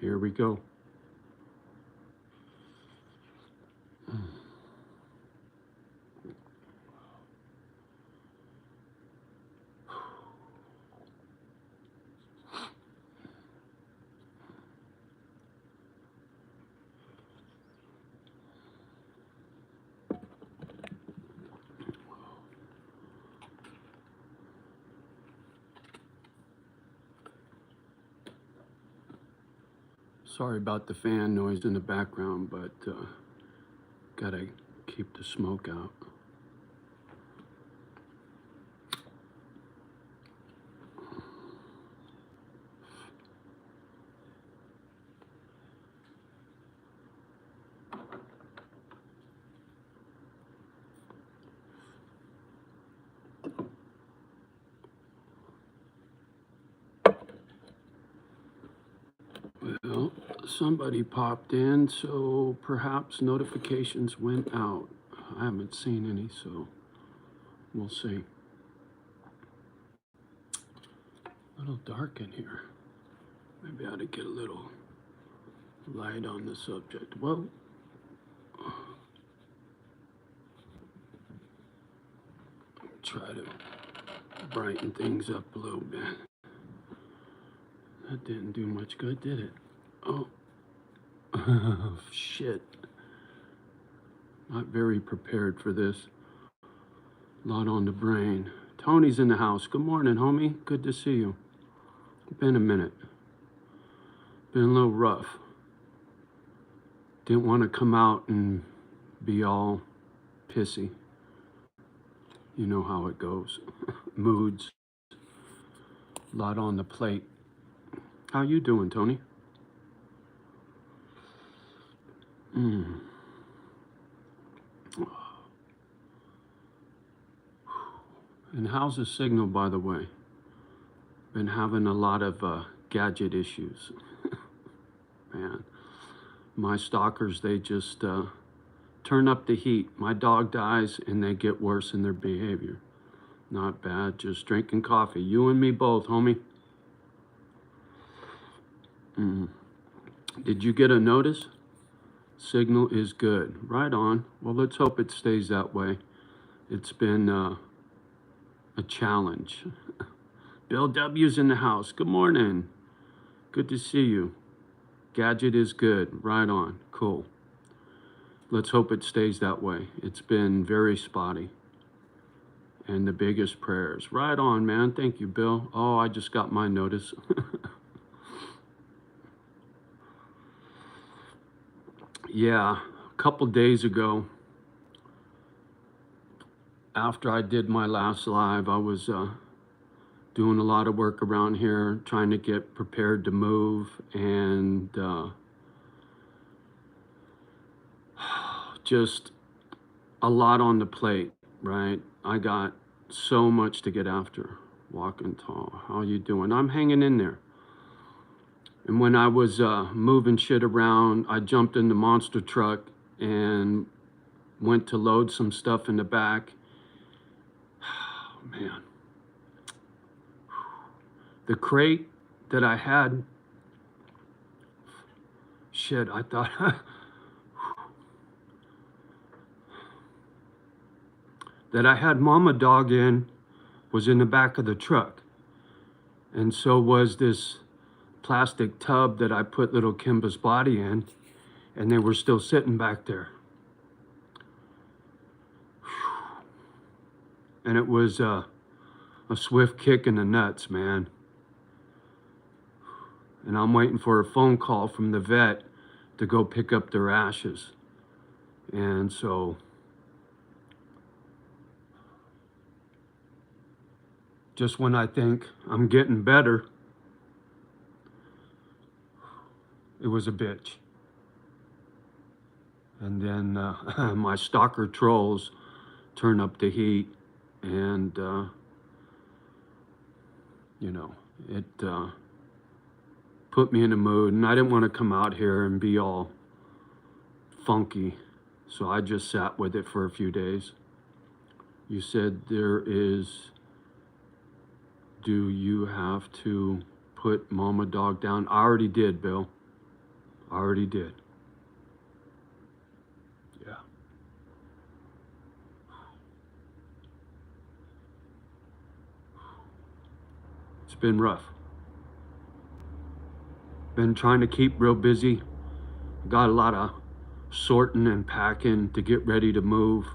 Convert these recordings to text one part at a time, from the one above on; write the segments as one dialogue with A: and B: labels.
A: Here we go. Sorry about the fan noise in the background, but gotta keep the smoke out. Well, somebody popped in, so perhaps notifications went out. I haven't seen any, so we'll see. A little dark in here. Maybe I ought to get a little light on the subject. Well, try to brighten things up a little bit. That didn't do much good, did it? Oh, shit. Not very prepared for this. A lot on the brain. Tony's in the house. Good morning, homie. Good to see you. Been a minute. Been a little rough. Didn't want to come out and be all pissy. You know how it goes. Moods. A lot on the plate. How you doing, Tony? And how's the signal, by the way? Been having a lot of gadget issues. Man, my stalkers, they just turn up the heat. My dog dies and they get worse in their behavior. Not bad, just drinking coffee. You and me both, homie. Did you get a notice? Signal is good. Right on. Well, let's hope it stays that way. It's been a challenge. Bill W's in the house. Good morning. Good to see you. Gadget is good. Right on. Cool. Let's hope it stays that way. It's been very spotty. And the biggest prayers. Right on, man. Thank you, Bill. Oh, I just got my notice. Yeah, a couple days ago, after I did my last live, I was doing a lot of work around here, trying to get prepared to move, and just a lot on the plate, right? I got so much to get after. Walking tall. How you doing? I'm hanging in there. And when I was moving shit around, I jumped in the monster truck and went to load some stuff in the back. Oh, man. The crate that I had, shit, I thought, that I had Mama Dog in was in the back of the truck. And so was this plastic tub that I put little Kimba's body in, and they were still sitting back there. And it was a swift kick in the nuts, man. And I'm waiting for a phone call from the vet to go pick up their ashes. And so just when I think I'm getting better, it was a bitch. And then my stalker trolls turn up the heat, and you know, it put me in a mood, and I didn't want to come out here and be all funky, so I just sat with it for a few days. You said do you have to put Mama Dog down? I already did, Bill. I already did. Yeah. It's been rough. Been trying to keep real busy. Got a lot of sorting and packing to get ready to move.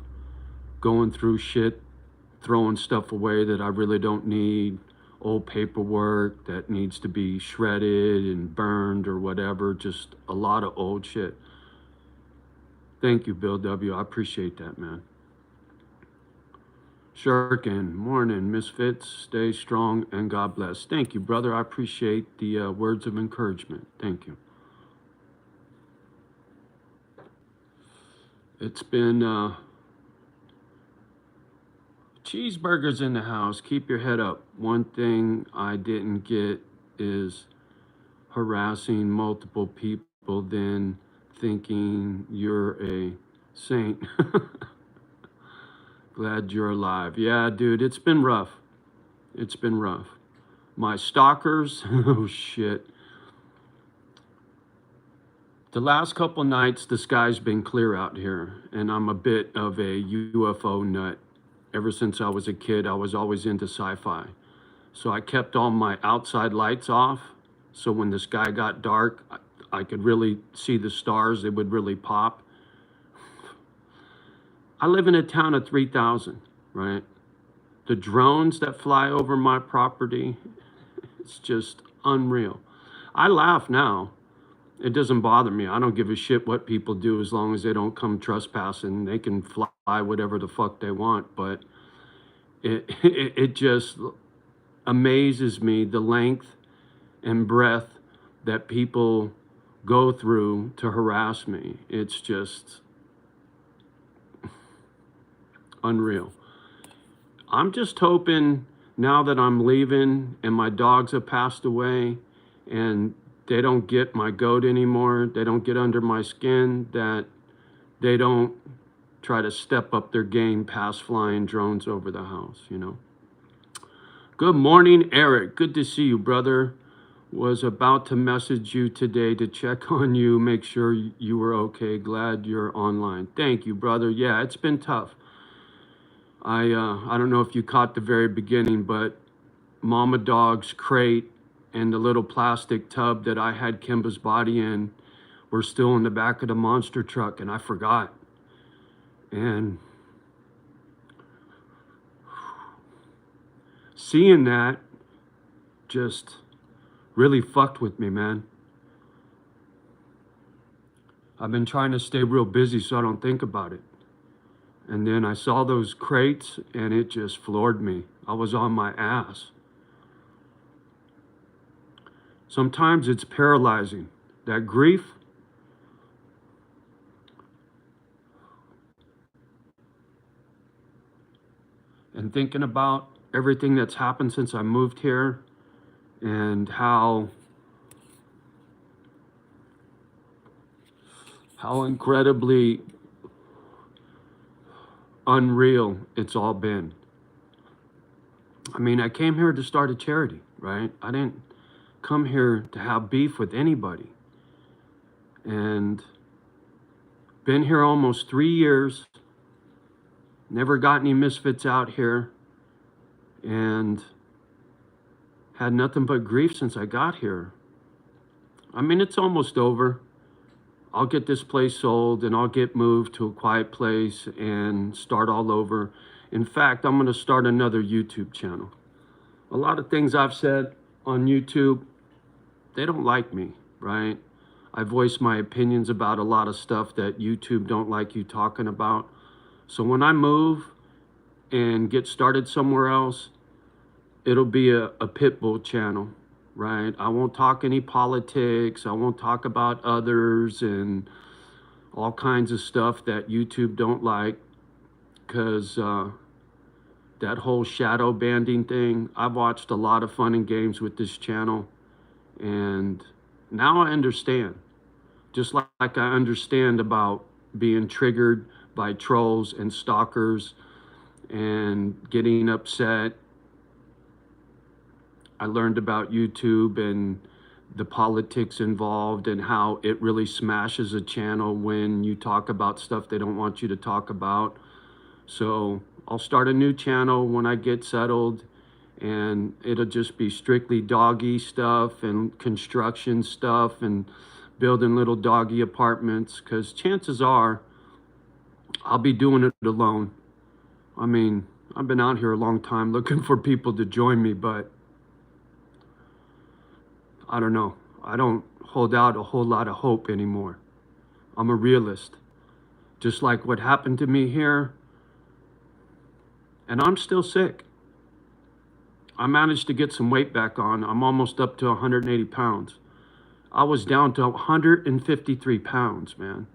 A: Going through shit, throwing stuff away that I really don't need. Old paperwork that needs to be shredded and burned or whatever. Just a lot of old shit. Thank you, Bill W. I appreciate that, man. Shurkin, morning, Misfits. Stay strong and God bless. Thank you, brother. I appreciate the words of encouragement. Thank you. It's been cheeseburgers in the house. Keep your head up. One thing I didn't get is harassing multiple people, then thinking you're a saint. Glad you're alive. Yeah, dude, it's been rough. It's been rough. My stalkers, oh shit. The last couple nights, the sky's been clear out here, and I'm a bit of a UFO nut. Ever since I was a kid, I was always into sci-fi. So I kept all my outside lights off, so when the sky got dark, I could really see the stars. They would really pop. I live in a town of 3,000, right? The drones that fly over my property, it's just unreal. I laugh now. It doesn't bother me. I don't give a shit what people do as long as they don't come trespassing. They can fly whatever the fuck they want, but it just amazes me the length and breadth that people go through to harass me. It's just unreal. I'm just hoping now that I'm leaving and my dogs have passed away and they don't get my goat anymore, they don't get under my skin, that they don't try to step up their game past flying drones over the house, you know. Good morning, Eric. Good to see you, brother. Was about to message you today to check on you, make sure you were okay. Glad you're online. Thank you, brother. Yeah, it's been tough. I don't know if you caught the very beginning, but Mama Dog's crate and the little plastic tub that I had Kimba's body in were still in the back of the monster truck, and I forgot. And seeing that just really fucked with me, man. I've been trying to stay real busy so I don't think about it. And then I saw those crates and it just floored me. I was on my ass. Sometimes it's paralyzing. That grief, and thinking about everything that's happened since I moved here and how incredibly unreal it's all been. I mean, I came here to start a charity, right? I didn't come here to have beef with anybody. And been here almost 3 years, never got any misfits out here, and had nothing but grief since I got here. I mean, it's almost over. I'll get this place sold and I'll get moved to a quiet place and start all over. In fact, I'm gonna start another YouTube channel. A lot of things I've said on YouTube, they don't like me, right? I voice my opinions about a lot of stuff that YouTube don't like you talking about. So when I move and get started somewhere else, it'll be a Pitbull channel, right? I won't talk any politics. I won't talk about others and all kinds of stuff that YouTube don't like, because that whole shadow banding thing, I've watched a lot of fun and games with this channel, and now I understand. Just like I understand about being triggered by trolls and stalkers and getting upset. I learned about YouTube and the politics involved and how it really smashes a channel when you talk about stuff they don't want you to talk about. So I'll start a new channel when I get settled, and it'll just be strictly doggy stuff and construction stuff and building little doggy apartments, because chances are I'll be doing it alone. I mean, I've been out here a long time looking for people to join me, but I don't know. I don't hold out a whole lot of hope anymore. I'm a realist. Just like what happened to me here, and I'm still sick. I managed to get some weight back on. I'm almost up to 180 pounds. I was down to 153 pounds, man.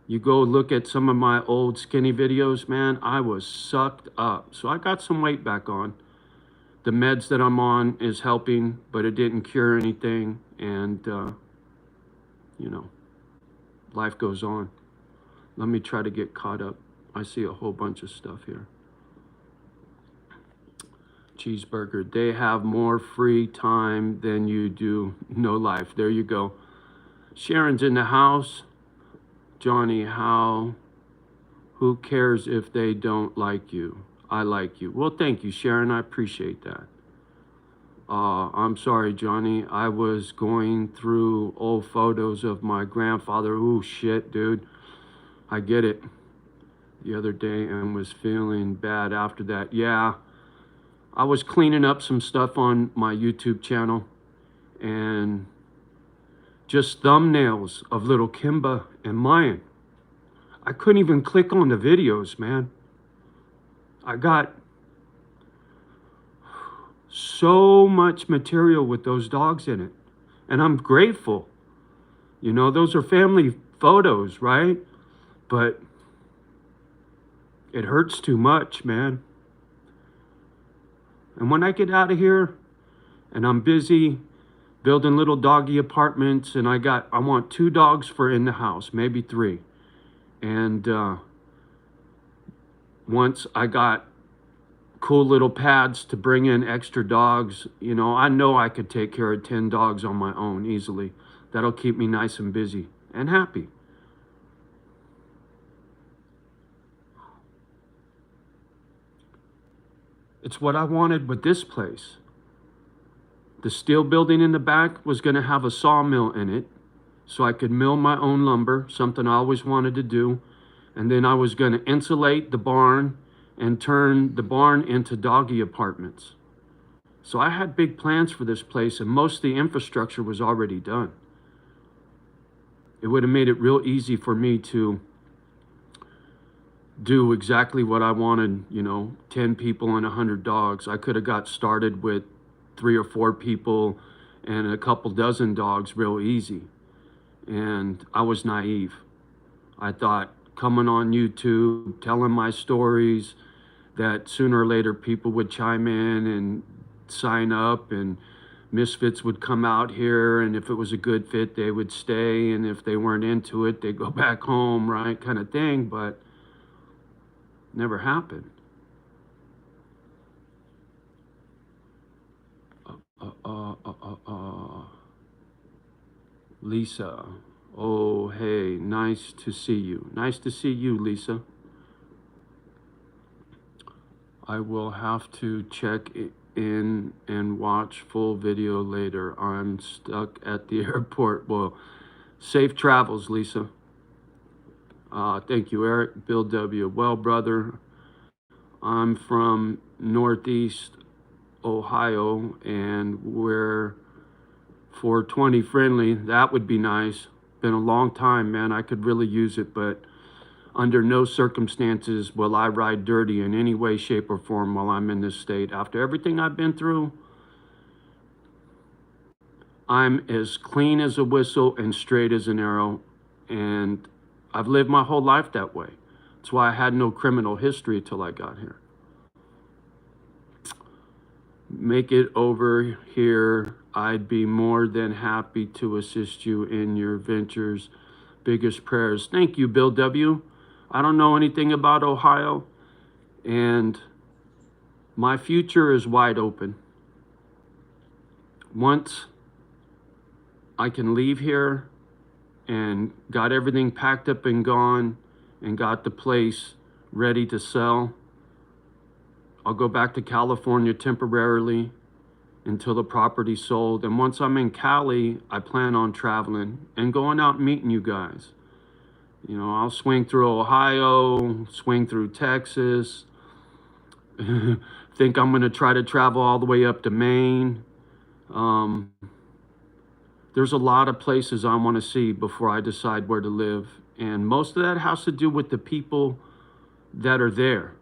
A: You go look at some of my old skinny videos, man, I was sucked up. So I got some weight back on. The meds that I'm on is helping, but it didn't cure anything. And, you know, life goes on. Let me try to get caught up. I see a whole bunch of stuff here. Cheeseburger, they have more free time than you do. No life. There you go. Sharon's in the house. Johnny, who cares if they don't like you? I like you. Well, thank you, Sharon. I appreciate that. I'm sorry, Johnny. I was going through old photos of my grandfather. Ooh, shit, dude. I get it. The other day and was feeling bad after that. Yeah. I was cleaning up some stuff on my YouTube channel, and just thumbnails of little Kimba and Mayan. I couldn't even click on the videos, man. I got so much material with those dogs in it, and I'm grateful. You know, those are family photos, right? But it hurts too much, man. And when I get out of here and I'm busy building little doggy apartments, and I want 2 dogs for in the house, maybe 3. And once I got cool little pads to bring in extra dogs, you know I could take care of 10 dogs on my own easily. That'll keep me nice and busy and happy. It's what I wanted with this place. The steel building in the back was going to have a sawmill in it, so I could mill my own lumber, something I always wanted to do. And then I was going to insulate the barn and turn the barn into doggy apartments. So I had big plans for this place, and most of the infrastructure was already done. It would have made it real easy for me to do exactly what I wanted, 10 people and 100 dogs. I could have got started with 3 or 4 people and a couple dozen dogs real easy. And I was naive. I thought coming on YouTube, telling my stories, that sooner or later people would chime in and sign up, and Misfits would come out here, and if it was a good fit, they would stay, and if they weren't into it, they'd go back home, right, kind of thing. But never happened. Lisa, oh hey, nice to see you. Nice to see you, Lisa. I will have to check in and watch full video later. I'm stuck at the airport. Well, safe travels, Lisa. Thank you, Eric. Bill W. Well, brother, I'm from Northeast Ohio, and we're 420 friendly. That would be nice. Been a long time, man. I could really use it, but under no circumstances will I ride dirty in any way, shape, or form while I'm in this state. After everything I've been through, I'm as clean as a whistle and straight as an arrow, and I've lived my whole life that way. That's why I had no criminal history till I got here. Make it over here. I'd be more than happy to assist you in your ventures. Biggest prayers. Thank you, Bill W. I don't know anything about Ohio, and my future is wide open. once I can leave here and got everything packed up and gone and got the place ready to sell, I'll go back to California temporarily until the property's sold. And once I'm in Cali, I plan on traveling and going out and meeting you guys. You know, I'll swing through Ohio, swing through Texas. Think I'm gonna try to travel all the way up to Maine. There's a lot of places I want to see before I decide where to live. And most of that has to do with the people that are there.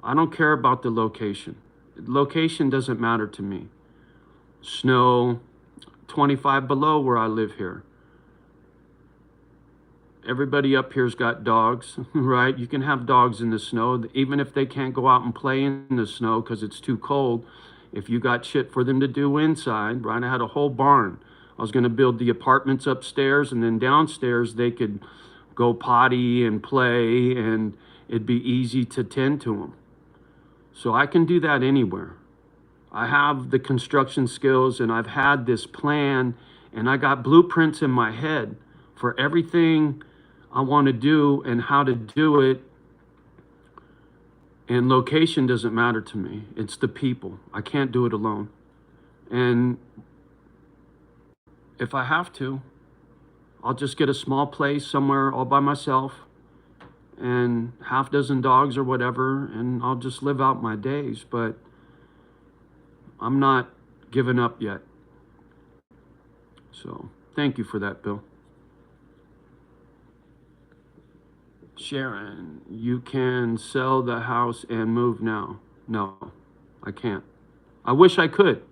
A: I don't care about the location. Location doesn't matter to me. Snow, 25 below where I live here. Everybody up here's got dogs, right? You can have dogs in the snow, even if they can't go out and play in the snow because it's too cold. If you got shit for them to do inside, right? I had a whole barn. I was going to build the apartments upstairs, and then downstairs they could go potty and play, and it'd be easy to tend to them. So I can do that anywhere. I have the construction skills, and I've had this plan, and I got blueprints in my head for everything I want to do and how to do it. And location doesn't matter to me. It's the people. I can't do it alone. And if I have to, I'll just get a small place somewhere all by myself and half dozen dogs or whatever, and I'll just live out my days. But I'm not giving up yet. So thank you for that, Bill. Sharon, you can sell the house and move now. No, I can't. I wish I could.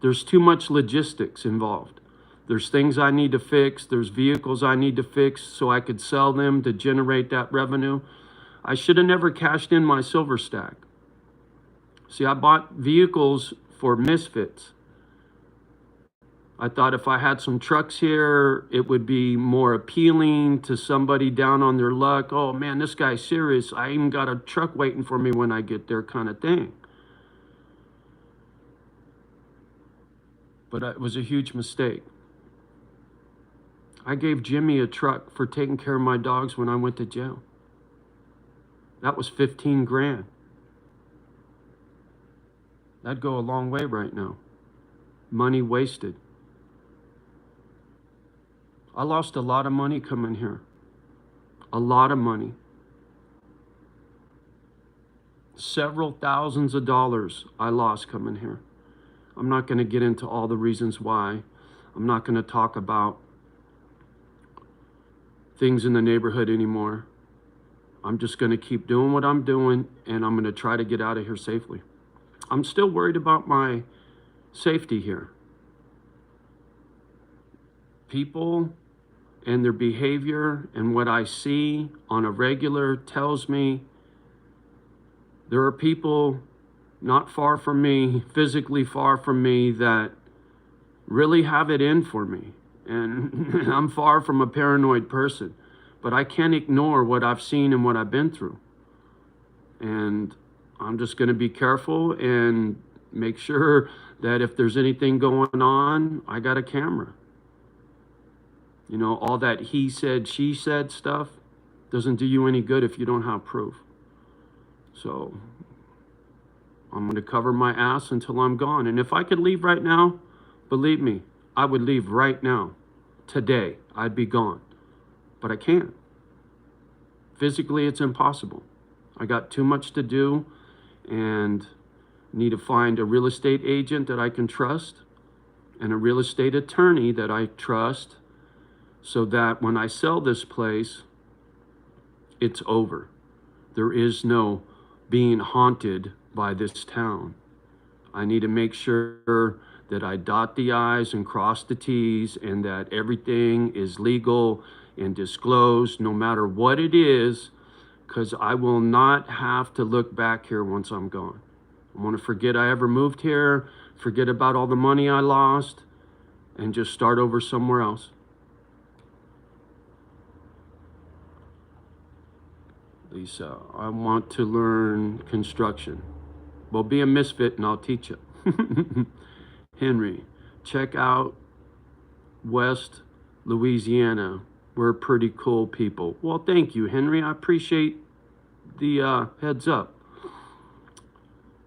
A: There's too much logistics involved. There's things I need to fix. There's vehicles I need to fix so I could sell them to generate that revenue. I should have never cashed in my silver stack. See, I bought vehicles for Misfits. I thought if I had some trucks here, it would be more appealing to somebody down on their luck. Oh man, this guy's serious. I even got a truck waiting for me when I get there, kind of thing. But it was a huge mistake. I gave Jimmy a truck for taking care of my dogs when I went to jail. That was 15 grand. That'd go a long way right now. Money wasted. I lost a lot of money coming here. A lot of money. Several thousands of dollars I lost coming here. I'm not going to get into all the reasons why. I'm not going to talk about things in the neighborhood anymore. I'm just going to keep doing what I'm doing, and I'm going to try to get out of here safely. I'm still worried about my safety here. People and their behavior and what I see on a regular tells me there are people not far from me, physically far from me, that really have it in for me. And I'm far from a paranoid person, but I can't ignore what I've seen and what I've been through. And I'm just going to be careful and make sure that if there's anything going on, I got a camera. You know, all that he said, she said stuff doesn't do you any good if you don't have proof. So I'm going to cover my ass until I'm gone. And if I could leave right now, believe me, I would leave right now. Today, I'd be gone. But I can't. Physically, it's impossible. I got too much to do and need to find a real estate agent that I can trust and a real estate attorney that I trust, so that when I sell this place, it's over. There is no being haunted by this town. I need to make sure that I dot the I's and cross the T's, and that everything is legal and disclosed no matter what it is, because I will not have to look back here once I'm gone. I want to forget I ever moved here, forget about all the money I lost, and just start over somewhere else. Lisa, I want to learn construction. Well, be a misfit and I'll teach you. Henry, check out West Louisiana. We're pretty cool people. Well, thank you, Henry. I appreciate the heads up.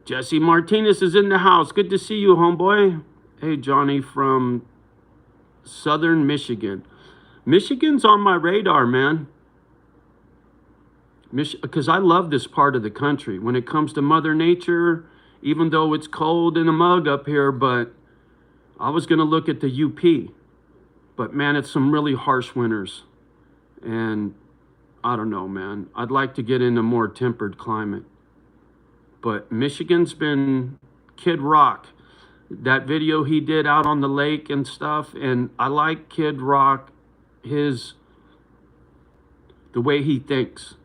A: Jesse Martinez is in the house. Good to see you, homeboy. Hey, Johnny from Southern Michigan. Michigan's on my radar, man. Because I love this part of the country. When it comes to Mother Nature, even though it's cold in a mug up here, but I was going to look at the UP. But man, it's some really harsh winters. And I don't know, man. I'd like to get in a more tempered climate. But Michigan's been Kid Rock. That video he did out on the lake and stuff. And I like Kid Rock, the way he thinks.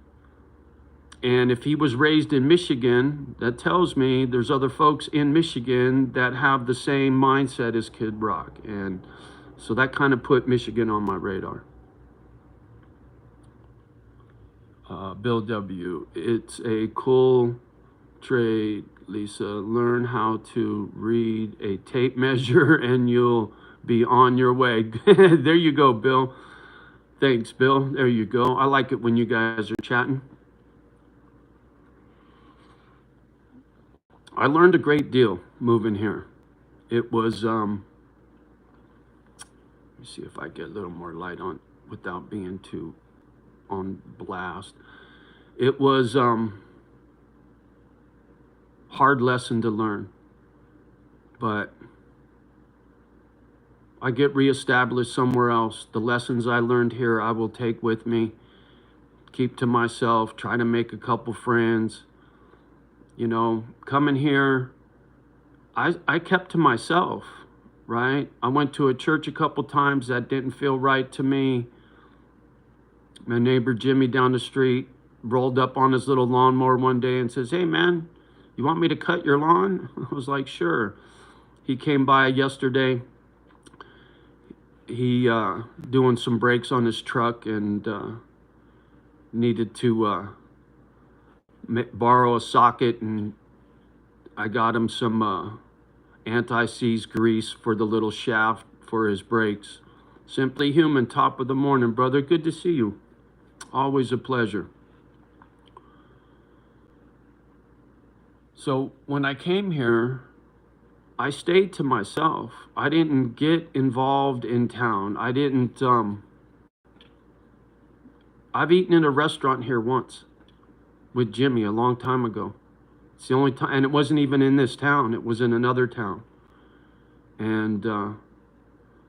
A: And if he was raised in Michigan, that tells me there's other folks in Michigan that have the same mindset as Kid Rock. And so that kind of put Michigan on my radar. Bill W. It's a cool trade, Lisa. Learn how to read a tape measure and you'll be on your way. There you go, Bill. Thanks, Bill. There you go. I like it when you guys are chatting. I learned a great deal moving here. It was, let me see if I get a little more light on without being too on blast. It was hard lesson to learn, but I get reestablished somewhere else. The lessons I learned here, I will take with me, keep to myself, try to make a couple friends. You know, coming here, I kept to myself, right? I went to a church a couple times that didn't feel right to me. My neighbor Jimmy down the street rolled up on his little lawnmower one day and says, "Hey man, you want me to cut your lawn?" I was like, "Sure." He came by yesterday. He doing some brakes on his truck and needed to borrow a socket, and I got him some anti-seize grease for the little shaft for his brakes. Simply Human, top of the morning, brother. Good to see you. Always a pleasure. So when I came here, I stayed to myself. I didn't get involved in town. I didn't, I've eaten in a restaurant here once with Jimmy a long time ago. It's the only time, and it wasn't even in this town. It was in another town. And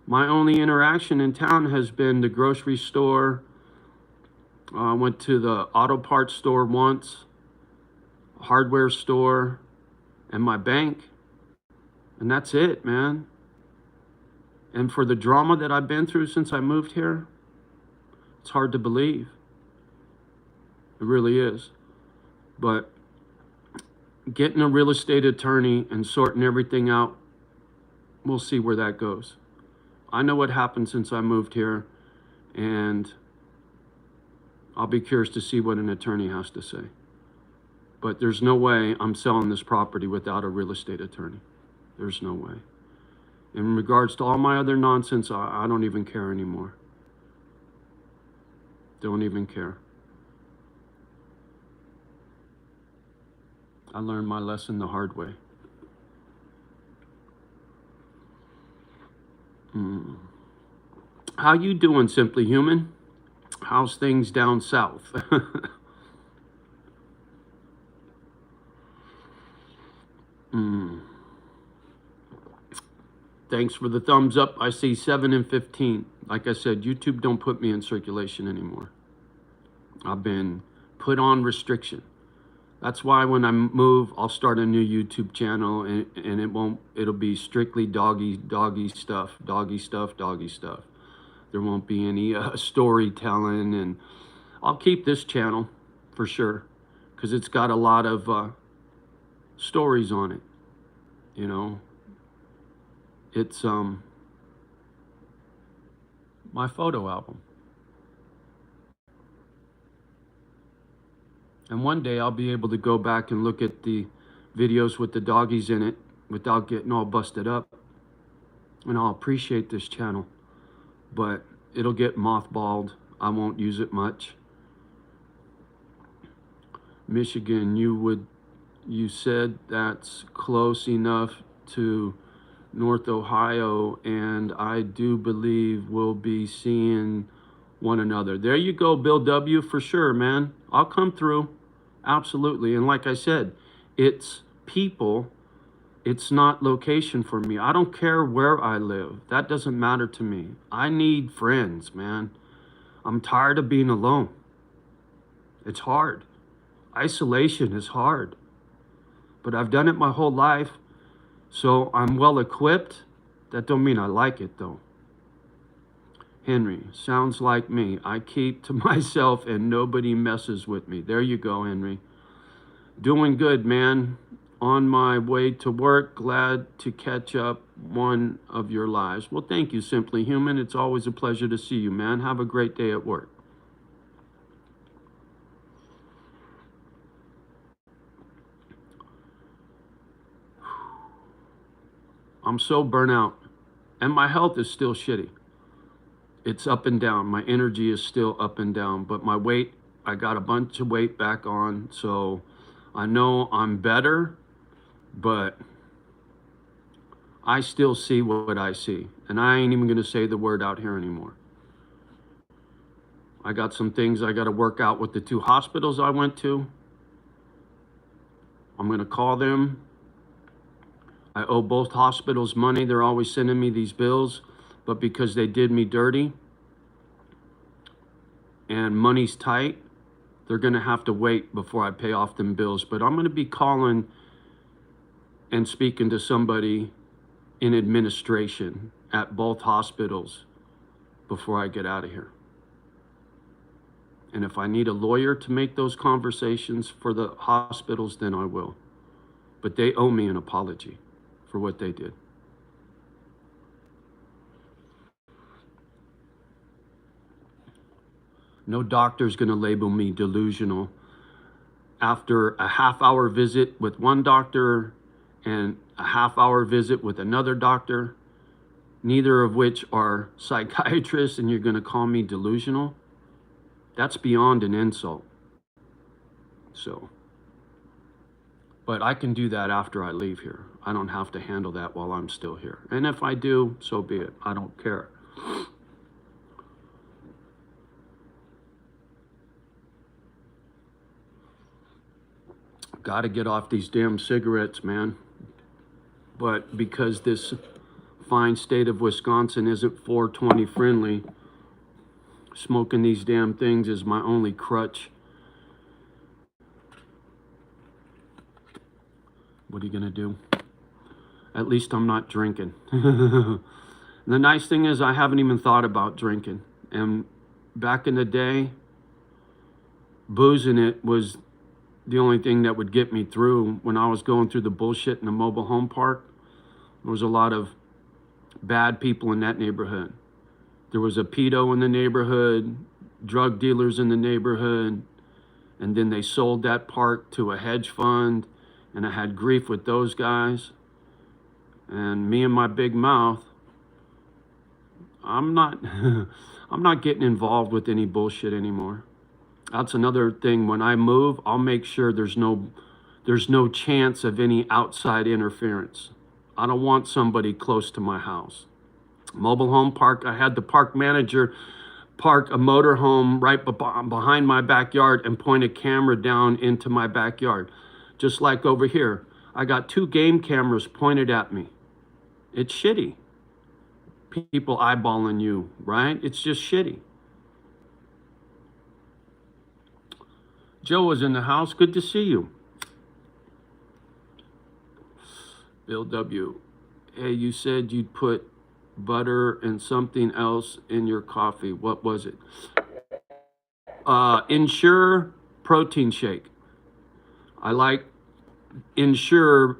A: my only interaction in town has been the grocery store. I went to the auto parts store once, hardware store, and my bank. And that's it, man. And for the drama that I've been through since I moved here, it's hard to believe. It really is. But getting a real estate attorney and sorting everything out, we'll see where that goes. I know what happened since I moved here, and I'll be curious to see what an attorney has to say. But there's no way I'm selling this property without a real estate attorney. There's no way. In regards to all my other nonsense, I don't even care anymore. Don't even care. I learned my lesson the hard way. How you doing, Simply Human? How's things down south? Thanks for the thumbs up. I see 7 and 15. Like I said, YouTube don't put me in circulation anymore. I've been put on restriction. That's why when I move, I'll start a new YouTube channel, and it'll be strictly doggy stuff. There won't be any storytelling, and I'll keep this channel for sure, because it's got a lot of stories on it, you know. It's my photo album. And one day I'll be able to go back and look at the videos with the doggies in it without getting all busted up. and I'll appreciate this channel, but it'll get mothballed. I won't use it much. Michigan, you said that's close enough to North Ohio, and I do believe we'll be seeing one another. There you go, Bill W, for sure, man. I'll come through. Absolutely. And like I said, it's people, it's not location for me. I don't care where I live. That doesn't matter to me. I need friends, man. I'm tired of being alone. It's hard. Isolation is hard. But I've done it my whole life, so I'm well equipped. That don't mean I like it though. Henry, sounds like me. I keep to myself and nobody messes with me. There you go, Henry. Doing good, man. On my way to work, glad to catch up one of your lives. Well, thank you, Simply Human. It's always a pleasure to see you, man. Have a great day at work. I'm so burnt out, and my health is still shitty. It's up and down. My energy is still up and down, but my weight, I got a bunch of weight back on, so I know I'm better, but I still see what I see, and I ain't even gonna say the word out here anymore. I got some things I gotta work out with the 2 hospitals I went to. I'm gonna call them. I owe both hospitals money. They're always sending me these bills, but because they did me dirty and money's tight, they're gonna have to wait before I pay off them bills. But I'm gonna be calling and speaking to somebody in administration at both hospitals before I get out of here. And if I need a lawyer to make those conversations for the hospitals, then I will. But they owe me an apology for what they did. No doctor's gonna label me delusional after a half-hour visit with one doctor and a half-hour visit with another doctor, neither of which are psychiatrists, and you're gonna call me delusional? That's beyond an insult. So, but I can do that after I leave here. I don't have to handle that while I'm still here. And if I do, so be it. I don't care. Got to get off these damn cigarettes, man. But because this fine state of Wisconsin isn't 420 friendly, smoking these damn things is my only crutch. What are you gonna do? At least I'm not drinking. The nice thing is I haven't even thought about drinking. And back in the day, boozing it was the only thing that would get me through. When I was going through the bullshit in the mobile home park, there was a lot of bad people in that neighborhood. There was a pedo in the neighborhood, drug dealers in the neighborhood, and then they sold that park to a hedge fund, and I had grief with those guys. And me and my big mouth, I'm not I'm not getting involved with any bullshit anymore. That's another thing. When I move, I'll make sure there's no chance of any outside interference. I don't want somebody close to my house. Mobile home park, I had the park manager park a motor home right behind my backyard and point a camera down into my backyard. Just like over here, I got 2 game cameras pointed at me. It's shitty. People eyeballing you, right? It's just shitty. Joe was in the house. Good to see you. Bill W. Hey, you said you'd put butter and something else in your coffee. What was it? Ensure protein shake. I like Ensure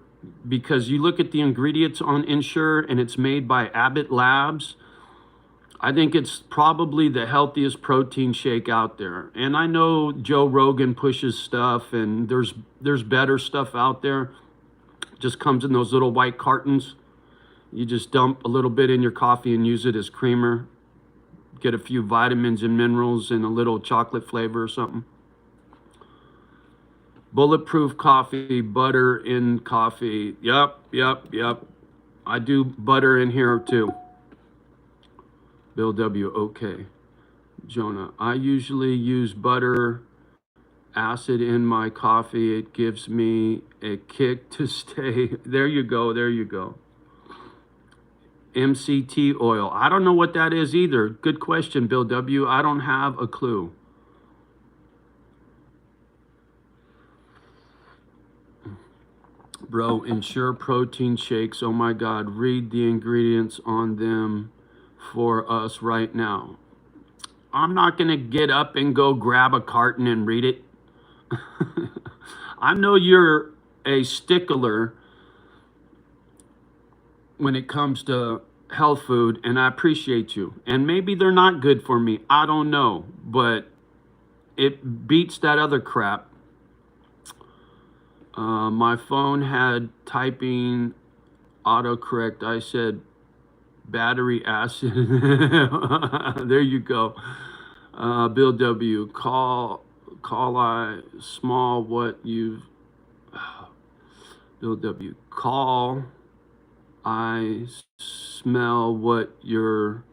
A: because you look at the ingredients on Ensure and it's made by Abbott Labs. I think it's probably the healthiest protein shake out there. And I know Joe Rogan pushes stuff and there's better stuff out there. Just comes in those little white cartons. You just dump a little bit in your coffee and use it as creamer. Get a few vitamins and minerals and a little chocolate flavor or something. Bulletproof coffee, butter in coffee. Yep. I do butter in here too. Bill W. Okay. Jonah, I usually use butter acid in my coffee. It gives me a kick to stay. There you go. MCT oil. I don't know what that is either. Good question, Bill W. I don't have a clue. Bro, Ensure protein shakes. Oh my God. Read the ingredients on them for us right now. I'm not going to get up and go grab a carton and read it. I know you're a stickler when it comes to health food, and I appreciate you. And maybe they're not good for me. I don't know, but it beats that other crap. My phone had typing autocorrect. I said battery acid. There you go. Bill W. Call I small what you've. Bill W. Call I smell what you're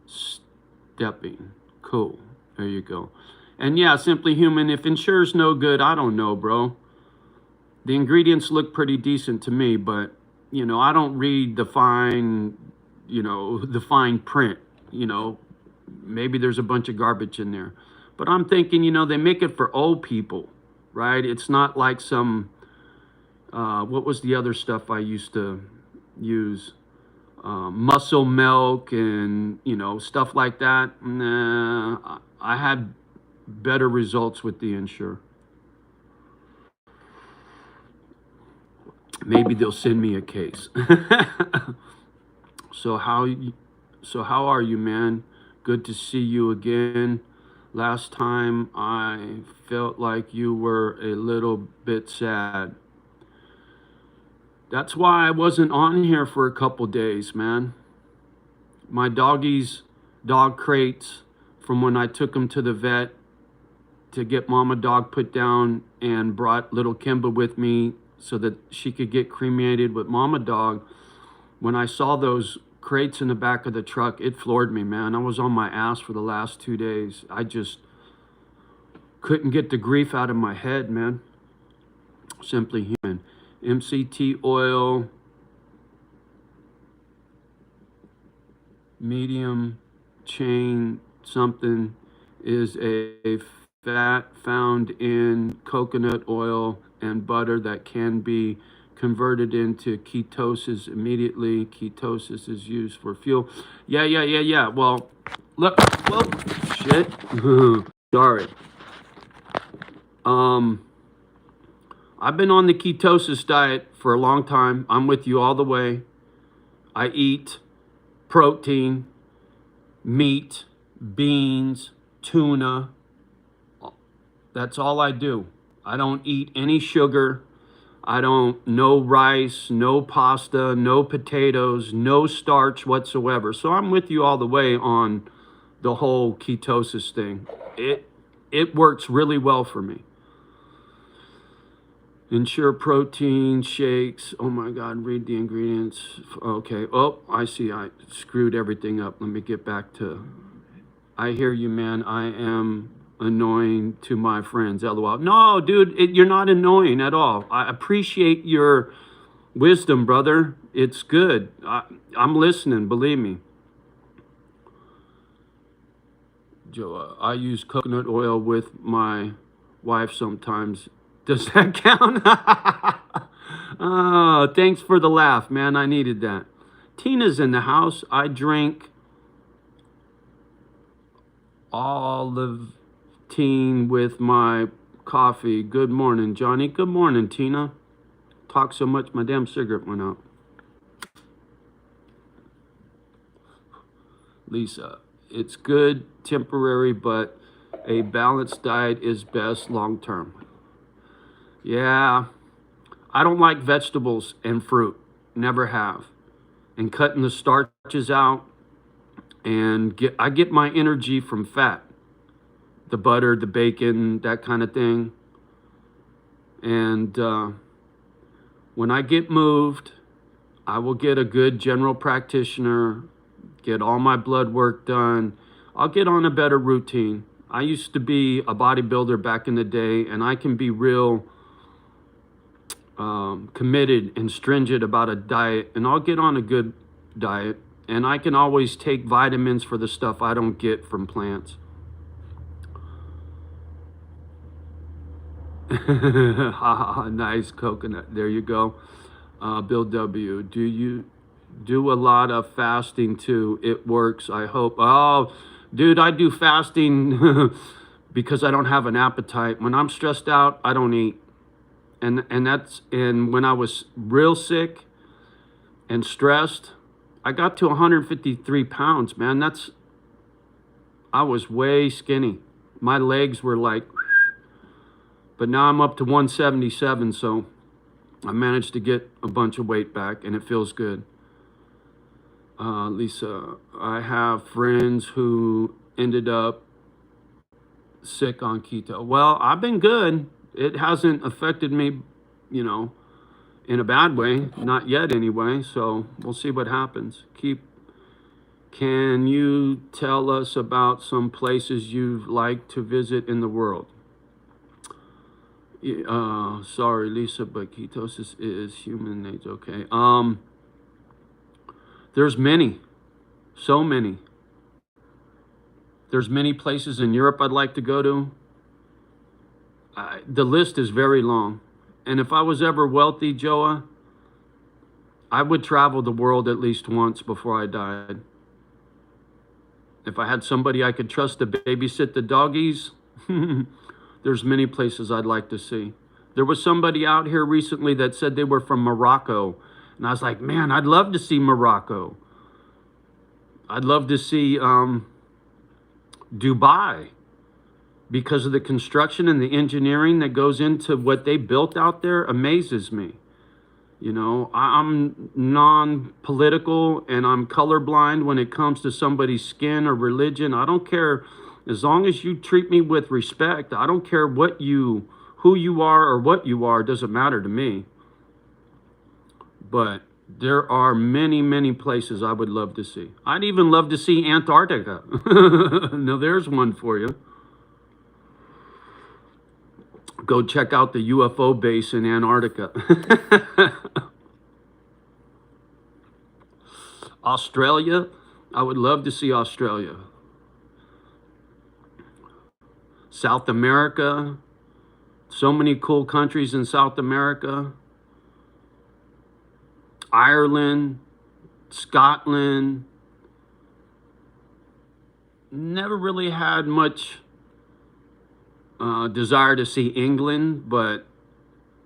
A: stepping. Cool. There you go. And yeah, Simply Human, if Ensure's no good, I don't know, bro. The ingredients look pretty decent to me, but, you know, I don't read the fine, the fine print, maybe there's a bunch of garbage in there. But I'm thinking, they make it for old people, right? It's not like some, what was the other stuff I used to use? Muscle milk and, stuff like that. Nah, I had better results with the Ensure. Maybe they'll send me a case. So how are you, man? Good to see you again. Last time I felt like you were a little bit sad. That's why I wasn't on here for a couple days, man. My doggies, dog crates from when I took them to the vet to get Mama Dog put down and brought little Kimba with me so that she could get cremated with Mama Dog. When I saw those crates in the back of the truck, it floored me, man. I was on my ass for the last 2 days. I just couldn't get the grief out of my head, man. Simply Human. MCT oil, medium chain something, is a fat found in coconut oil and butter that can be converted into ketosis immediately. Ketosis is used for fuel. Yeah. Well, look, shit. Sorry. I've been on the ketosis diet for a long time. I'm with you all the way. I eat protein, meat, beans, tuna. That's all I do. I don't eat any sugar. No rice, no pasta, no potatoes, no starch whatsoever. So I'm with you all the way on the whole ketosis thing. It works really well for me. Ensure protein shakes. Oh my God, read the ingredients. Okay. Oh, I see. I screwed everything up. Let me get back to. I hear you, man. I am annoying to my friends. LOL. No, dude, you're not annoying at all. I appreciate your wisdom, brother. It's good. I'm listening. Believe me. Joe, I use coconut oil with my wife sometimes. Does that count? Oh, thanks for the laugh, man. I needed that. Tina's in the house. I drink olive tea with my coffee. Good morning, Johnny. Good morning, Tina. Talk so much, my damn cigarette went out. Lisa, it's good, temporary, but a balanced diet is best long term. Yeah, I don't like vegetables and fruit. Never have. and cutting the starches out. And I get my energy from fat, the butter, the bacon, that kind of thing. And when I get moved, I will get a good general practitioner, get all my blood work done. I'll get on a better routine. I used to be a bodybuilder back in the day, and I can be real committed and stringent about a diet, and I'll get on a good diet. And I can always take vitamins for the stuff I don't get from plants. Nice coconut. There you go. Bill W. Do you do a lot of fasting too? It works, I hope. Oh, dude, I do fasting because I don't have an appetite. When I'm stressed out, I don't eat. And when I was real sick and stressed, I got to 153 pounds, man. I was way skinny. My legs were like, but now I'm up to 177, so I managed to get a bunch of weight back, and it feels good. Lisa, I have friends who ended up sick on keto. Well, I've been good. It hasn't affected me, in a bad way, not yet anyway, so we'll see what happens. Can you tell us about some places you'd like to visit in the world? Sorry, Lisa, but ketosis is human nature. Okay. There's many, so many. There's many places in Europe I'd like to go to. The list is very long. And if I was ever wealthy, Joa, I would travel the world at least once before I died. If I had somebody I could trust to babysit the doggies, there's many places I'd like to see. There was somebody out here recently that said they were from Morocco. And I was like, man, I'd love to see Morocco. I'd love to see Dubai, because of the construction and the engineering that goes into what they built out there amazes me. I'm non-political and I'm colorblind when it comes to somebody's skin or religion. I don't care. As long as you treat me with respect, I don't care who you are or what you are, it doesn't matter to me. But there are many, many places I would love to see. I'd even love to see Antarctica. Now there's one for you. Go check out the UFO base in Antarctica. Australia, I would love to see Australia. South America, so many cool countries in South America. Ireland, Scotland. Never really had much desire to see England, but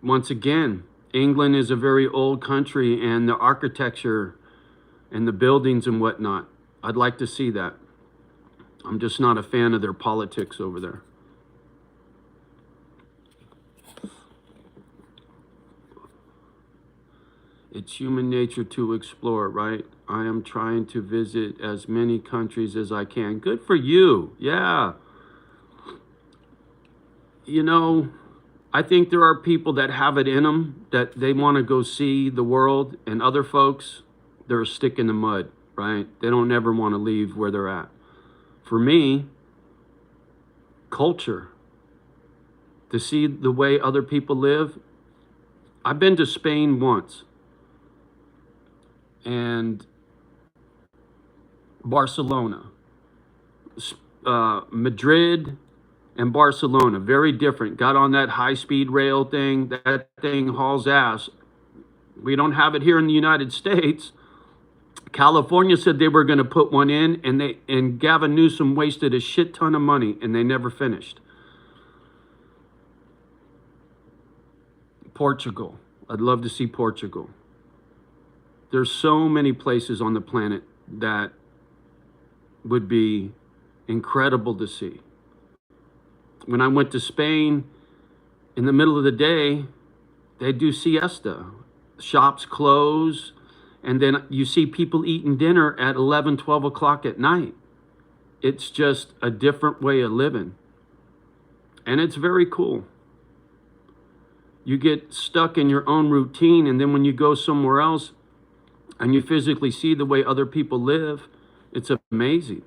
A: once again, England is a very old country, and the architecture and the buildings and whatnot, I'd like to see that. I'm just not a fan of their politics over there. It's human nature to explore, right? I am trying to visit as many countries as I can. Good for you. Yeah. I think there are people that have it in them, that they want to go see the world, and other folks, they're a stick in the mud, right? They don't ever want to leave where they're at. For me, culture, to see the way other people live. I've been to Spain once, and Barcelona, Madrid, and Barcelona, very different. Got on that high-speed rail thing. That thing hauls ass. We don't have it here in the United States. California said they were going to put one in, and Gavin Newsom wasted a shit ton of money, and they never finished. Portugal. I'd love to see Portugal. There's so many places on the planet that would be incredible to see. When I went to Spain, in the middle of the day, they do siesta. Shops close, And then you see people eating dinner at 11, 12 o'clock at night. It's just a different way of living. And it's very cool. You get stuck in your own routine, and then when you go somewhere else and you physically see the way other people live, it's amazing.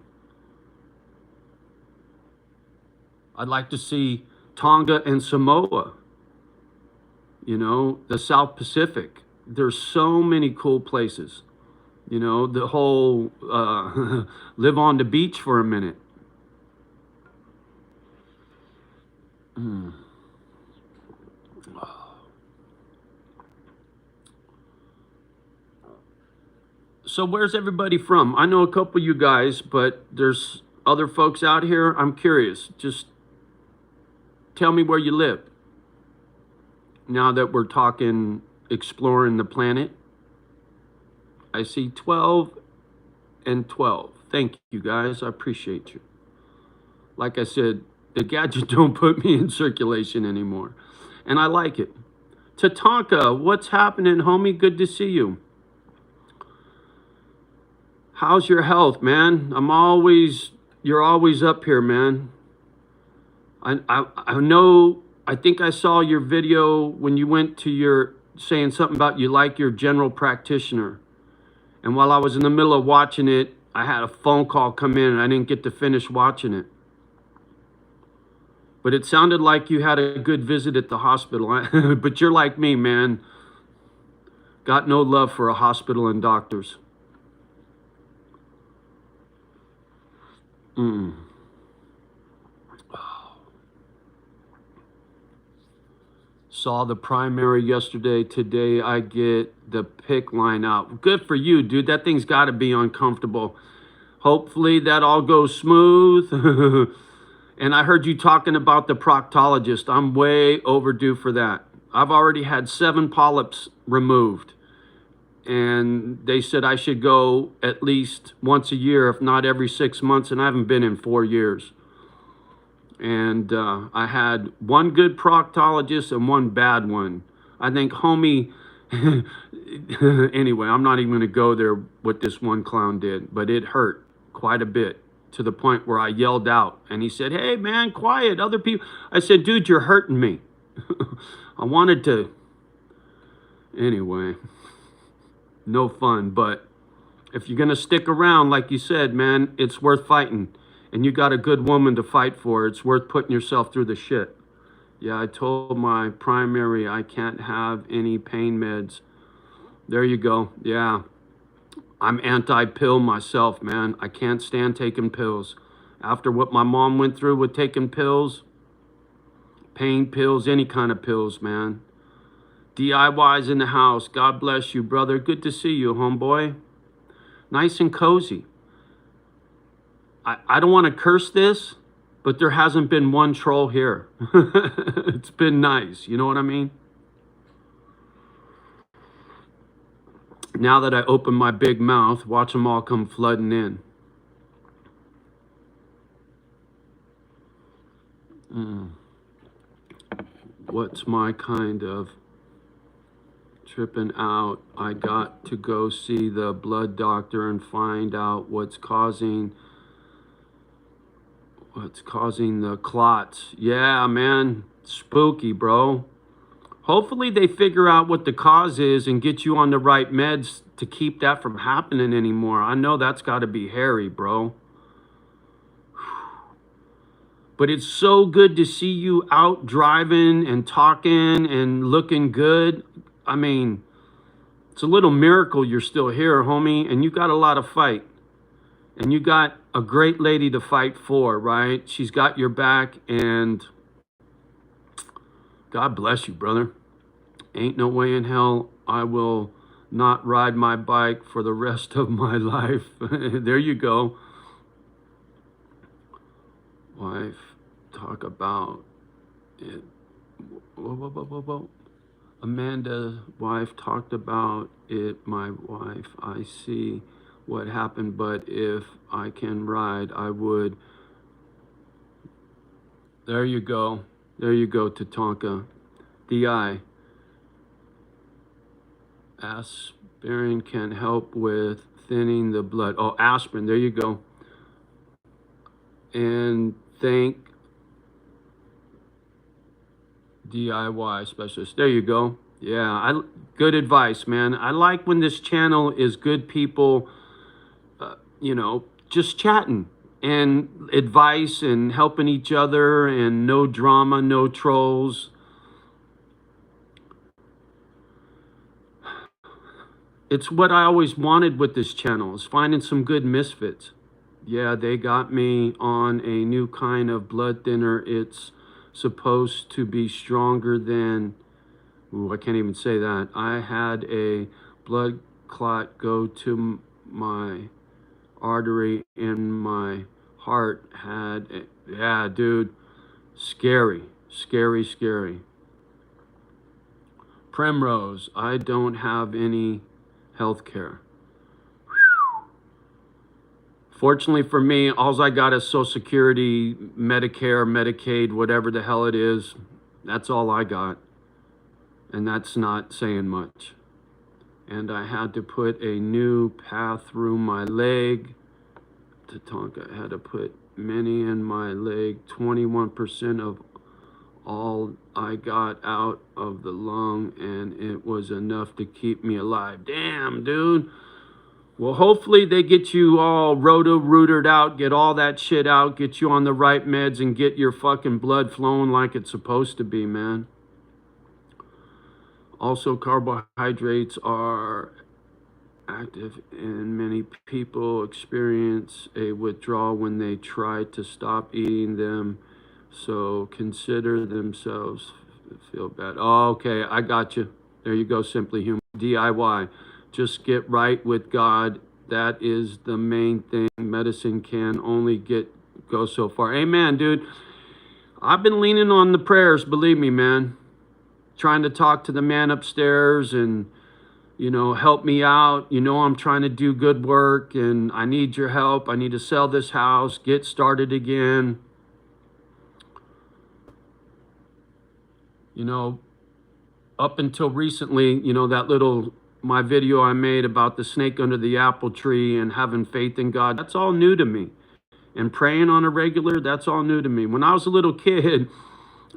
A: I'd like to see Tonga and Samoa, you know, the South Pacific. There's so many cool places. You know, the whole live on the beach for a minute. Mm. So where's everybody from? I know a couple of you guys, but there's other folks out here. I'm curious. Just tell me where you live. Now that we're talking exploring the planet. I see 12 and 12. Thank you guys. I appreciate you. Like I said, the gadget don't put me in circulation anymore. And I like it. Tatanka, what's happening, homie? Good to see you. How's your health, man? You're always up here, man. I know, I think I saw your video when you went to saying something about you like your general practitioner. And while I was in the middle of watching it, I had a phone call come in and I didn't get to finish watching it. But it sounded like you had a good visit at the hospital. But you're like me, man. Got no love for a hospital and doctors. Saw the primary yesterday. Today I get the pick line out. Good for you, dude. That thing's got to be uncomfortable. Hopefully that all goes smooth. And I heard you talking about the proctologist. I'm way overdue for that. I've already had 7 polyps removed. And they said I should go at least once a year, if not every 6 months. And I haven't been in 4 years. And I had 1 good proctologist and 1 bad one. I think homie, anyway, I'm not even going to go there what this one clown did, but it hurt quite a bit to the point where I yelled out. And he said, hey, man, quiet, other people. I said, dude, you're hurting me. I wanted to, anyway, no fun. But if you're going to stick around, like you said, man, it's worth fighting. And you got a good woman to fight for. It's worth putting yourself through the shit. Yeah, I told my primary I can't have any pain meds. There you go. Yeah. I'm anti-pill myself, man. I can't stand taking pills. After what my mom went through with taking pills, pain pills, any kind of pills, man. DIY's in the house. God bless you, brother. Good to see you, homeboy. Nice and cozy. I don't want to curse this, but there hasn't been one troll here. It's been nice. You know what I mean? Now that I open my big mouth, watch them all come flooding in. What's my kind of tripping out? I got to go see the blood doctor and find out what's causing the clots. Yeah, man, spooky, bro. Hopefully they figure out what the cause is and get you on the right meds to keep that from happening anymore. I know that's got to be hairy, bro. But it's so good to see you out driving and talking and looking good. I mean, it's a little miracle you're still here, homie, and you got a lot of fight. And you got a great lady to fight for, right? She's got your back, and God bless you, brother. Ain't no way in hell I will not ride my bike for the rest of my life. There you go. Wife, talk about it. Whoa. Amanda's wife talked about it. My wife, I see what happened, but if I can ride, I would. There you go. There you go, Tatanka. DI. Aspirin can help with thinning the blood. Oh, aspirin, there you go. And thank DIY specialist. There you go. Yeah, good advice, man. I like when this channel is good people, just chatting and advice and helping each other and no drama, no trolls. It's what I always wanted with this channel, is finding some good misfits. Yeah, they got me on a new kind of blood thinner. It's supposed to be stronger than, ooh, I can't even say that. I had a blood clot go to my artery and my heart had, yeah, dude, scary, scary, scary. Primrose, I don't have any health care. Fortunately for me, all I got is Social Security, Medicare, Medicaid, whatever the hell it is. That's all I got. And that's not saying much. And I had to put a new path through my leg. Tatanka had to put many in my leg. 21% of all I got out of the lung, and it was enough to keep me alive. Damn, dude. Well, hopefully they get you all roto-rooted out, get all that shit out, get you on the right meds, and get your fucking blood flowing like it's supposed to be, man. Also, carbohydrates are active, and many people experience a withdrawal when they try to stop eating them. So consider themselves feel bad. Oh, okay, I got you. There you go, Simply Human. DIY. Just get right with God. That is the main thing. Medicine can only go so far. Amen, dude. I've been leaning on the prayers, believe me, man. Trying to talk to the man upstairs and, help me out. I'm trying to do good work and I need your help. I need to sell this house, get started again. Up until recently, my video I made about the snake under the apple tree and having faith in God, that's all new to me. And praying on a regular, that's all new to me. When I was a little kid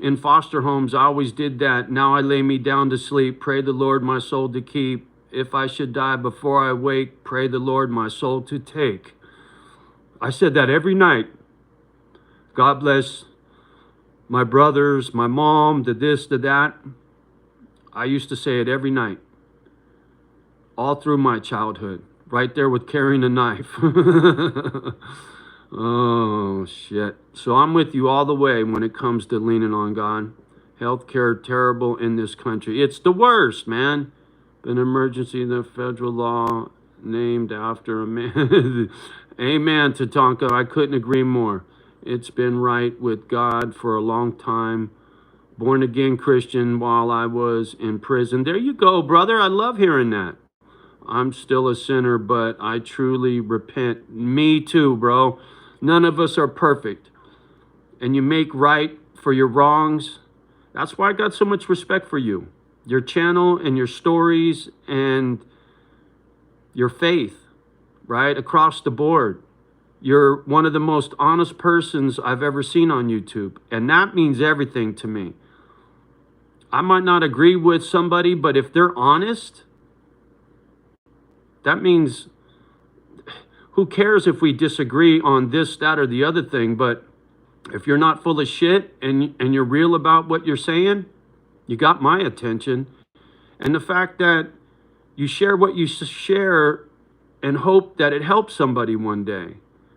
A: in foster homes, I always did that. Now I lay me down to sleep, pray the Lord my soul to keep. If I should die before I wake, pray the Lord my soul to take. I said that every night. God bless my brothers, my mom, the this, the that. I used to say it every night. All through my childhood. Right there with carrying a knife. Oh, shit. So I'm with you all the way when it comes to leaning on God. Healthcare terrible in this country. It's the worst, man. An emergency, the federal law named after a man. Amen, Tatanka. I couldn't agree more. It's been right with God for a long time. Born again Christian while I was in prison. There you go, brother. I love hearing that. I'm still a sinner, but I truly repent. Me too, bro. None of us are perfect. And you make right for your wrongs. That's why I got so much respect for you. Your channel and your stories and your faith, right? Across the board. You're one of the most honest persons I've ever seen on YouTube. And that means everything to me. I might not agree with somebody, but if they're honest, that means, who cares if we disagree on this, that, or the other thing, but if you're not full of shit and you're real about what you're saying, you got my attention. And the fact that you share what you share and hope that it helps somebody one day.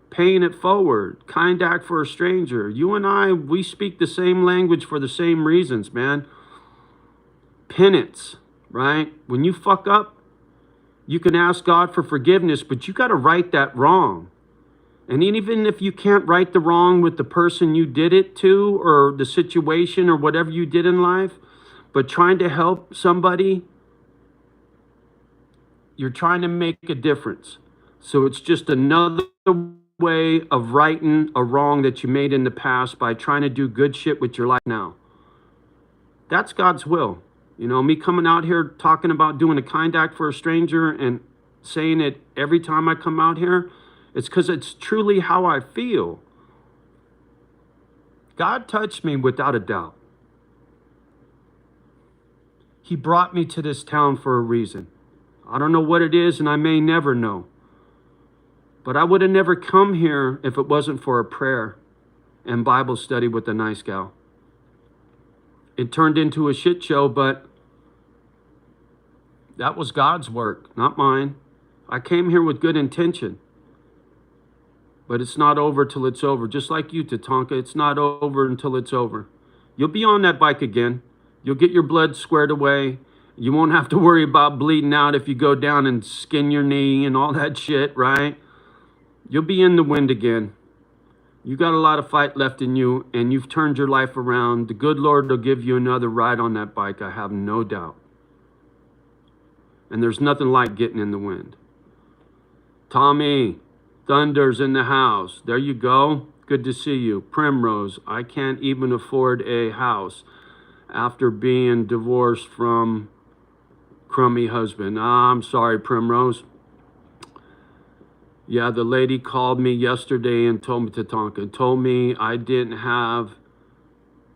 A: Paying it forward, kind act for a stranger. You and I, we speak the same language for the same reasons, man. Penance, right? When you fuck up, you can ask God for forgiveness, but you got to right that wrong. And even if you can't right the wrong with the person you did it to or the situation or whatever you did in life, but trying to help somebody, you're trying to make a difference. So it's just another way of righting a wrong that you made in the past by trying to do good shit with your life now. That's God's will. You know, me coming out here talking about doing a kind act for a stranger and saying it every time I come out here, it's because it's truly how I feel. God touched me without a doubt. He brought me to this town for a reason. I don't know what it is, and I may never know. But I would have never come here if it wasn't for a prayer and Bible study with a nice gal. It turned into a shit show, but that was God's work, not mine. I came here with good intention. But it's not over till it's over. Just like you, Tatanka, it's not over until it's over. You'll be on that bike again. You'll get your blood squared away. You won't have to worry about bleeding out if you go down and skin your knee and all that shit, right? You'll be in the wind again. You got a lot of fight left in you, and you've turned your life around. The good Lord will give you another ride on that bike, I have no doubt. And there's nothing like getting in the wind. Tommy, Thunder's in the house. There you go. Good to see you. Primrose, I can't even afford a house after being divorced from crummy husband. I'm sorry, Primrose. Yeah, the lady called me yesterday and told me, Tatanka, told me I didn't have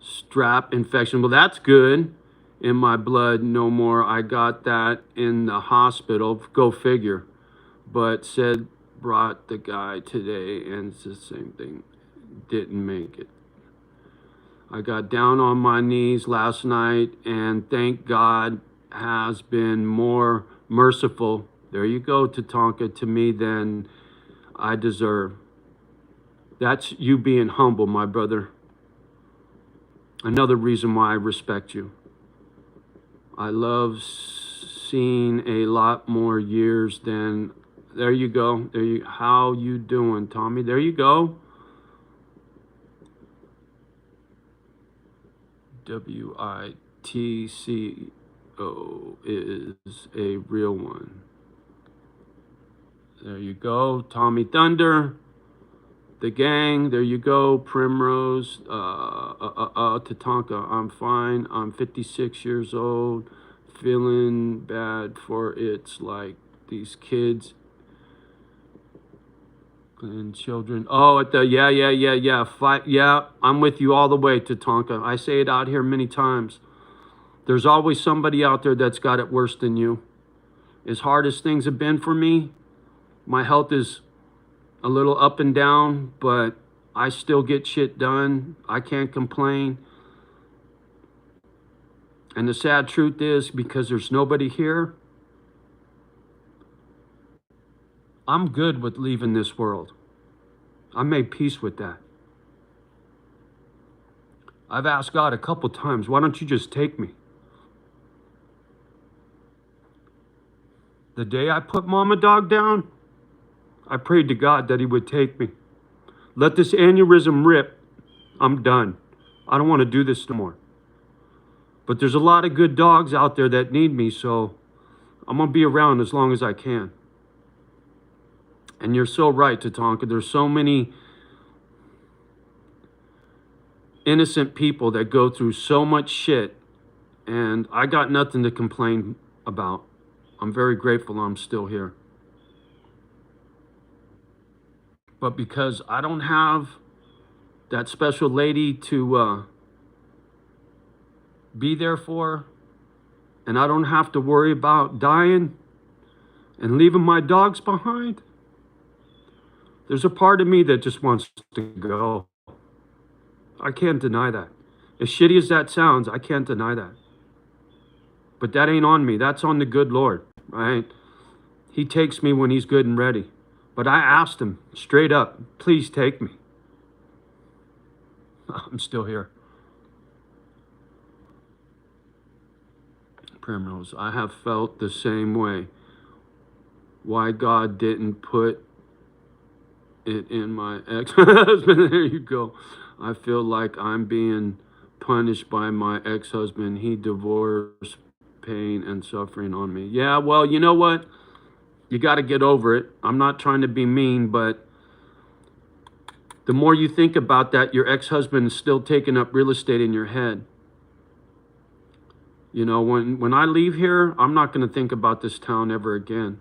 A: strep infection. Well, that's good. In my blood no more. I got that in the hospital. Go figure. But said brought the guy today and it's the same thing. Didn't make it. I got down on my knees last night and thank God has been more merciful. There you go, Tatanka, to me than I deserve. That's you being humble, my brother. Another reason why I respect you. I love seeing a lot more years than, there you go. There you, how you doing, Tommy? There you go. WITCO is a real one. There you go, Tommy Thunder, the gang. There you go, Primrose, Tatanka. I'm fine. I'm 56 years old, feeling bad for it's like these kids and children. Oh, at the yeah. Fight. Yeah, I'm with you all the way, Tatanka. I say it out here many times. There's always somebody out there that's got it worse than you. As hard as things have been for me, my health is a little up and down, but I still get shit done. I can't complain. And the sad truth is, because there's nobody here, I'm good with leaving this world. I made peace with that. I've asked God a couple times, why don't you just take me? The day I put Mama Dog down, I prayed to God that he would take me. Let this aneurysm rip. I'm done. I don't want to do this no more. But there's a lot of good dogs out there that need me, so I'm going to be around as long as I can. And you're so right, Tatanka. There's so many innocent people that go through so much shit, and I got nothing to complain about. I'm very grateful I'm still here. But because I don't have that special lady to be there for, and I don't have to worry about dying and leaving my dogs behind, there's a part of me that just wants to go. I can't deny that. As shitty as that sounds, I can't deny that. But that ain't on me. That's on the good Lord, right? He takes me when he's good and ready. But I asked him straight up, please take me. I'm still here. Primrose, I have felt the same way. Why God didn't put it in my ex-husband. There you go. I feel like I'm being punished by my ex-husband. He divorced pain and suffering on me. Yeah, well, you know what? You got to get over it. I'm not trying to be mean, but the more you think about that, your ex-husband is still taking up real estate in your head. You know, when I leave here, I'm not going to think about this town ever again.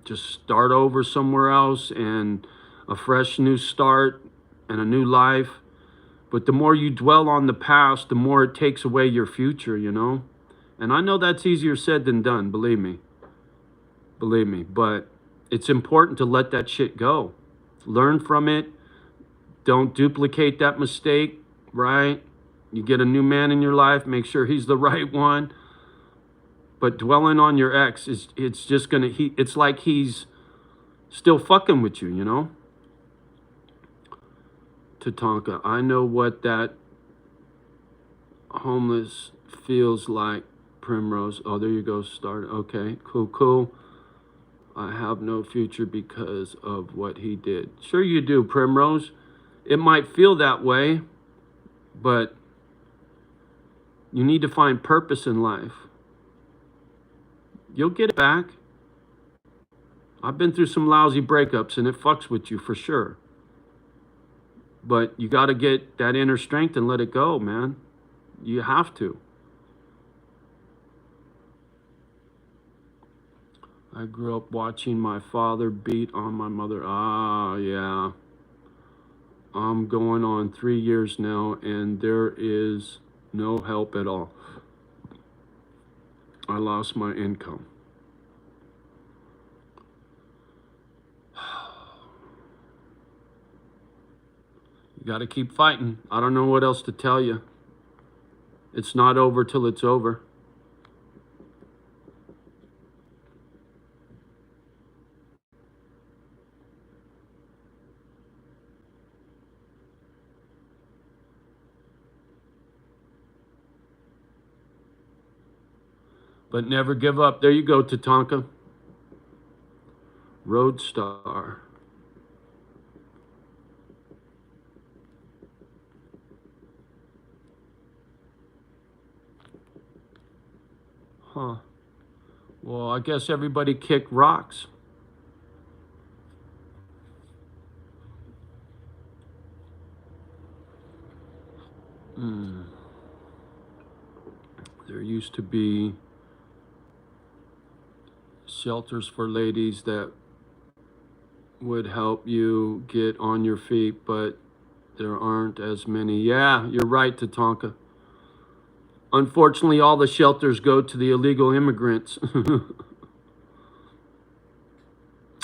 A: Just start over somewhere else and a fresh new start and a new life. But the more you dwell on the past, the more it takes away your future, you know? And I know that's easier said than done, believe me. Believe me. But it's important to let that shit go. Learn from it. Don't duplicate that mistake, right? You get a new man in your life, make sure he's the right one. But dwelling on your ex it's just gonna it's like he's still fucking with you, you know? Tatanka, I know what that homeless feels like. Primrose. Oh, there you go. Start. Okay, cool. I have no future because of what he did. Sure you do, Primrose. It might feel that way, but you need to find purpose in life. You'll get it back. I've been through some lousy breakups and it fucks with you for sure. But you got to get that inner strength and let it go, man. You have to. I grew up watching my father beat on my mother. Ah, yeah. I'm going on 3 years now, and there is no help at all. I lost my income. You got to keep fighting. I don't know what else to tell you. It's not over till it's over. But never give up. There you go, Tatanka. Roadstar. Huh. Well, I guess everybody kicked rocks. There used to be shelters for ladies that would help you get on your feet, but there aren't as many. Yeah, you're right, Tatanka. Unfortunately, all the shelters go to the illegal immigrants.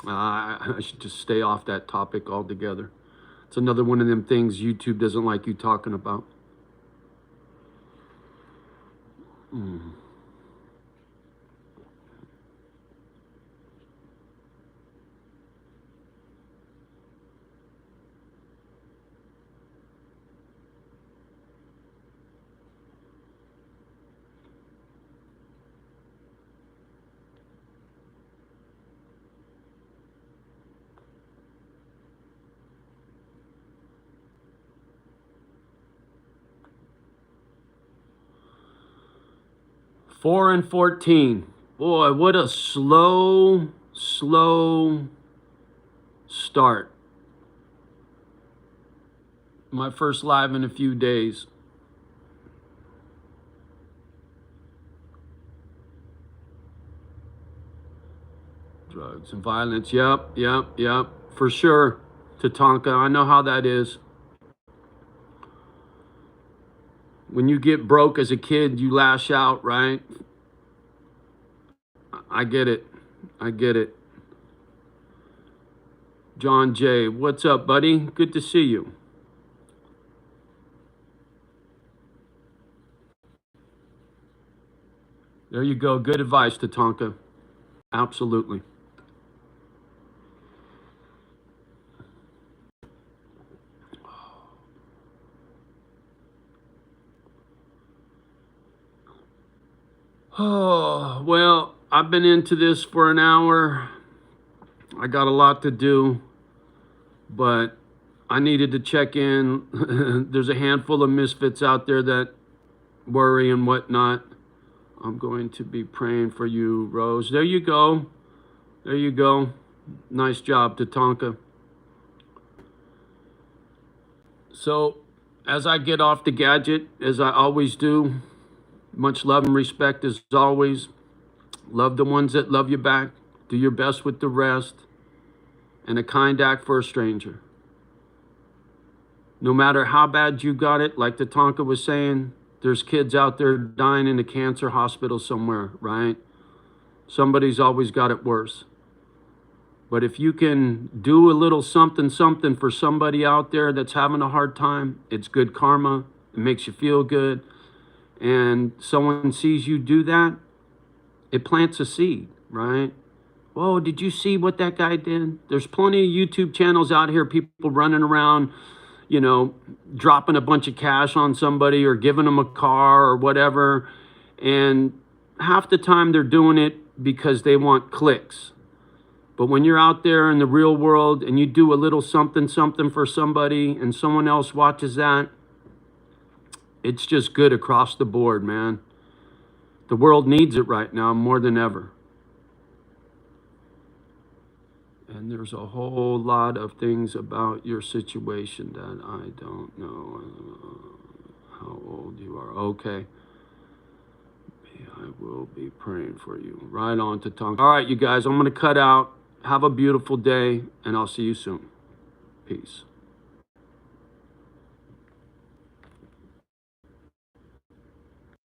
A: I should just stay off that topic altogether. It's another one of them things YouTube doesn't like you talking about. 4 and 14. Boy, what a slow start. My first live in a few days. Drugs and violence. Yep. For sure, Tatanka. I know how that is. When you get broke as a kid, you lash out, right? I get it. John J., what's up, buddy? Good to see you. There you go. Good advice, Tatanka. Absolutely. Oh, well, I've been into this for an hour. I got a lot to do, but I needed to check in. There's a handful of misfits out there that worry and whatnot. I'm going to be praying for you, Rose. There you go. Nice job, Tatanka. So, as I get off the gadget, as I always do, Much love and respect as always. Love the ones that love you back. Do your best with the rest. And a kind act for a stranger. No matter how bad you got it, like Tatanka was saying, there's kids out there dying in a cancer hospital somewhere, right? Somebody's always got it worse. But if you can do a little something for somebody out there that's having a hard time, it's good karma. It makes you feel good. And someone sees you do that, it plants a seed, right? Whoa, did you see what that guy did? There's plenty of YouTube channels out here, people running around, you know, dropping a bunch of cash on somebody or giving them a car or whatever. And half the time they're doing it because they want clicks. But when you're out there in the real world and you do a little something for somebody and someone else watches that, it's just good across the board, man. The world needs it right now more than ever. And there's a whole lot of things about your situation that I don't know how old you are. Okay. I will be praying for you. Right on to tongue. All right, you guys, I'm going to cut out. Have a beautiful day, and I'll see you soon. Peace.